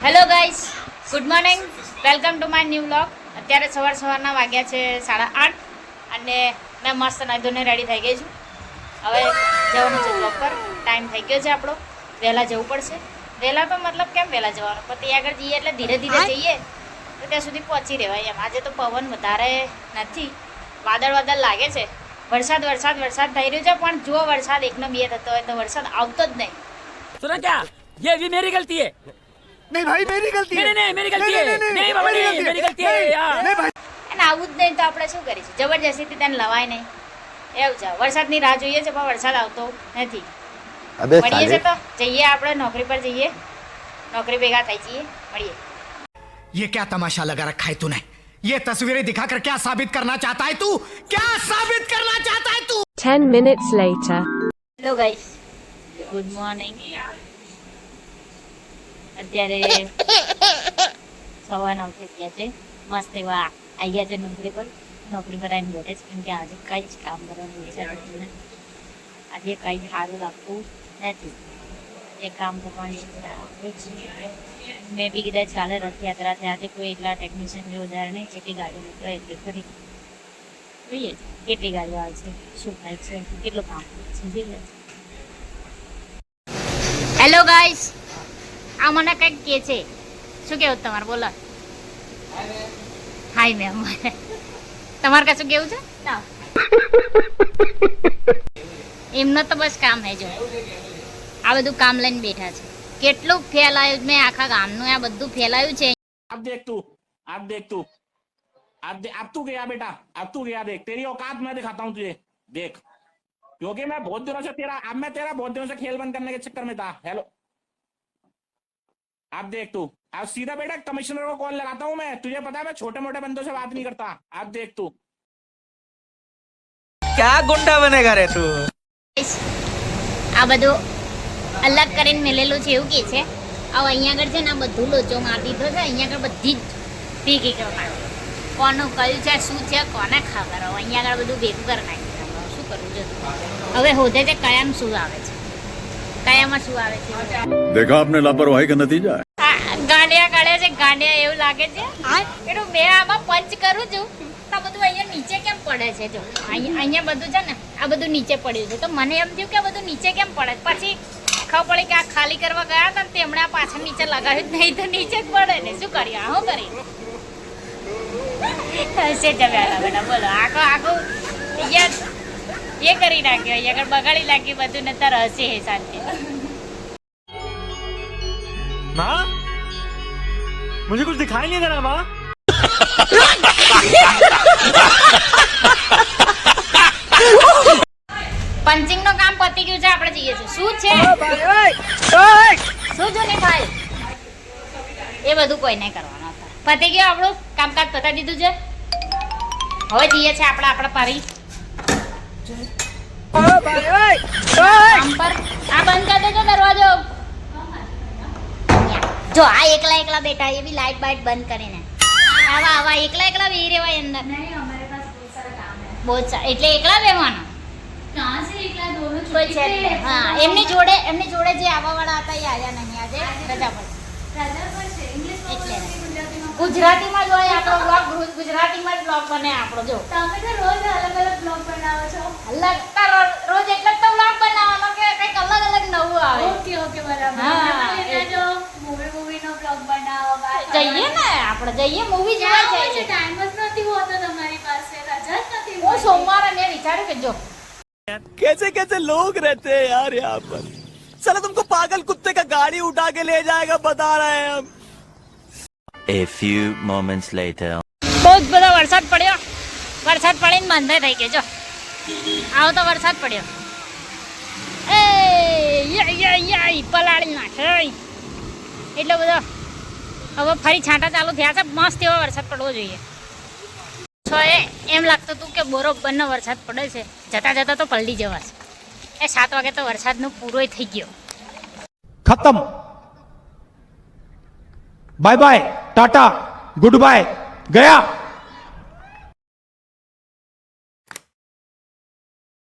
Hello guys, good morning, welcome to my new vlog. અત્યારે સવારના વાગ્યા છે 8:30 અને મેં મસ્ત નાઈ ધોઈને રેડી થઈ ગઈ છું. હવે જવાનું છે જોબ પર. ટાઈમ થઈ ગયો છે આપણો, વહેલા જવું પડશે. વહેલા તો મતલબ કેમ વહેલા જવાનું, પણ ત્યાં આગળ જઈએ એટલે ધીરે ધીરે જઈએ તો ત્યાં સુધી પહોંચી રહેવાય એમ. આજે તો પવન વધારે નથી, વાદળ લાગે છે. વરસાદ થઈ રહ્યો છે, પણ જો વરસાદ એકનો બે થતો હોય તો વરસાદ આવતો જ નહીં. सुना क्या? ये भी मेरी गलती है. नहीं भाई मेरी गलती है. नहीं मेरी गलती है. नहीं बाबा नहीं मेरी गलती है यार. અને આવું જ નહીં તો આપણે શું કરીશું? જબરજસ્તીથી તેને લવાય નહીં એવું છે. વરસાદની રાહ જોઈએ છે પણ વરસાદ આવતો નથી. મળીએ છે તો જઈએ, આપણે નોકરી પર જઈએ, નોકરી ભેગા થઈ જઈએ, મળીએ. ये क्या तमाशा लगा रखा है तूने? ये तस्वीरें दिखाकर क्या साबित करना चाहता है तू? क्या साबित करना चाहता है तू? 10 minutes later. Hello guys, good morning. અત્યારે 9:15 થઈ ગયા છે. મસ્ત એવા આવી ગયા છે નોકરી પર. નોકરી પર આવીને બેઠે છે, કેમ કે આજે કંઈ જ કામ કરવાનું વિચાર નથી ને. આજે કંઈ સારું લાગતું નથી. એ કામ કરવાની મેં બી કદાચ ચાલે રથયાત્રા ત્યાંથી કોઈ એટલા ટેકનિશિયન જોરદાર નહીં. જેટલી ગાડીઓ નીકળે એટલી ખરી જોઈએ કેટલી ગાડીઓ આવે છે, શું થાય છે, કેટલું કામ છે. હેલો ગાઈસ, આ મને કંઈક કહે છે. શું કેવું તમારે? બોલો. હાય મેમ, તમારે કશું કેવું છે? ના, એમનો તો બસ કામ હે. જો આ બધું કામ લઈને બેઠા છે. કેટલું ફેલાયું મેં આખા ગામનું, આ બધું ફેલાયું છે. अब देख तू अब तू गया बेटा, अब तू गया. देख तेरी औकात मैं दिखाता हूँ तुझे. देख, क्योंकि मैं बहुत दिनों से बहुत दिनों से खेल बंद करने के चक्कर में था. हेलो, अब देख तू, अब सीधा बेटा कमिश्नर को कॉल लगाता हूँ मैं. तुझे पता है मैं छोटे मोटे बंदों से बात नहीं करता. अब देख तू क्या गुंडा बनेगा रे तू. આ બધું અલગ કરીને મેલેલું છે એવું કે છે. હવે અહીંયા આગળ છે ને આ બધું લોચો મારી દીધો છે. અહીંયા આગળ બધી જ ભેગી કરવા, કોનું કયું છે, શું છે, કોને ખબર. હવે અહીંયા આગળ બધું ભેગું કરી નાખ્યું. શું કરવું છે હવે? હોદે છે કયામાં શું આવે છે, કયામાં શું આવે છે. देखा आपने लापरवाही का नतीजा ગાંડિયા કાઢે છે, ગાંડિયા એવું લાગે છે. એટલું મેં આમાં પંચ કરું છું તો બધું અહીંયા નીચે કેમ પડે છે. જો અહીંયા બધું છે ને આ બધું નીચે પડ્યું છે, તો મને એમ થયું કે આ બધું નીચે કેમ પડે. પછી ખબર પડી કે આ ખાલી કરવા ગયા હતા ને તેમણે આ પાછળ નીચે લગાવ્યું જ નહીં, તો નીચે જ પડે ને. શું કરીએ? શું કરીએ? હશે જમ્યા બેટા. બોલો, આખું એ કરી નાખ્યો, અહીંયા આગળ બગાડી નાખ્યું બધું ને. તાર હશે હે શાંતિ. माँ, मुझे कुछ दिखाई नहीं दे रहा माँ. પંચિંગ નું કામ પતી ગયું છે, આપણે જઈએ છીએ. શું છે? શું જો નહીં થાય એ બધું કોઈ નહીં કરવાનું. પતી ગયું આપણું કામકાજ, પતાવી દીધું છે. હવે જઈએ છીએ આપણે આપણા પારી કામ પર. આ બંધ કરી દેજો દરવાજો. જો આ એકલા બેઠા, એ બી લાઈટ બાઈટ બંધ કરીને. આવા એકલા બેહી રહેવાય અંદર. બહુ સારા, એટલે એકલા બેહવાનું. હા, એમની જોડે જે આવવા વાળા હતા એ આવ્યા નહીં આજે, રજા પર. એટલે ગુજરાતીમાં જ હોય આપણો બ્લોગ, ગુજરાતીમાં જ બ્લોગ બને આપણો. જો તમે તો રોજ અલગ બ્લોગ બનાવો છો. રોજ એટલે તો બ્લોગ બનાવવાનો કે કંઈક અલગ નવું આવે. ઓકે બરાબર. હા, જો મૂવી નો બ્લોગ બનાવો. જઈએ ને આપણે, જઈએ મૂવી જોવા જઈએ. ટાઈમ જ નથી હોતો તમારી પાસે, રજા જ નથી. હું સોમવારે મેં વિચાર્યું કે જો कैसे कैसे लोग रहते हैं यार यहाँ पर. चलो तुमको पागल कुत्ते का गाड़ी उठा के ले जाएगा, बता रहे हैं हम. A few moments later. બહુ જ બધો વરસાદ પડ્યો. વરસાદ પડીને બંધ થઈ ગયો. જો આવો તો વરસાદ પડ્યો. પલાળી નાખે એટલો બધો. હવે ફરી છાંટા ચાલુ થયા છે. મસ્ત એવો વરસાદ પડવો જોઈએ. એમ લાગતું હતું કે બરોબરનો વરસાદ પડે છે. જતા જતા તો પલટી જવાશે. 7 વાગે તો વરસાદનું પૂરો થઈ ગયો. खत्म. Bye bye, ta ta, good bye, गया.